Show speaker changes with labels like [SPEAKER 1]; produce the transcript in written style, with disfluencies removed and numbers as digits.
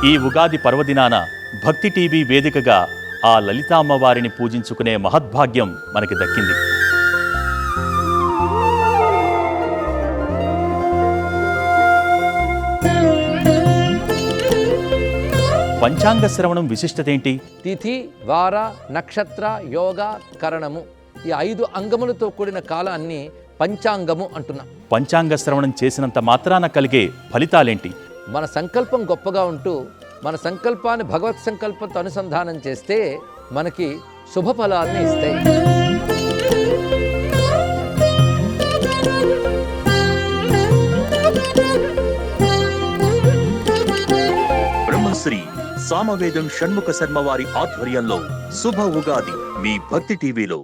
[SPEAKER 1] ఈ ఉగాది పర్వదినాన భక్తి టీవీ వేదికగా ఆ లలితామ్మవారిని పూజించుకునే మహద్భాగ్యం మనకి దక్కింది. పంచాంగ శ్రవణం విశిష్టతేంటి?
[SPEAKER 2] తిథి, వార, నక్షత్ర, యోగ, కరణము ఈ 5 అంగములతో కూడిన కాలాన్ని పంచాంగము అంటున్నాం.
[SPEAKER 1] పంచాంగ శ్రవణం చేసినంత మాత్రాన కలిగే ఫలితాలేంటి?
[SPEAKER 2] మన సంకల్పం గొప్పగా ఉంటూ మన సంకల్పాన్ని భగవత్ సంకల్పంతో అనుసంధానం చేస్తే మనకి శుభ ఫలాలను ఇస్తాయి.
[SPEAKER 3] బ్రహ్మశ్రీ సామవేదం షణ్ముఖ శర్మ వారి ఆధ్వర్యంలో శుభ ఉగాది మీ భక్తి టీవీలో.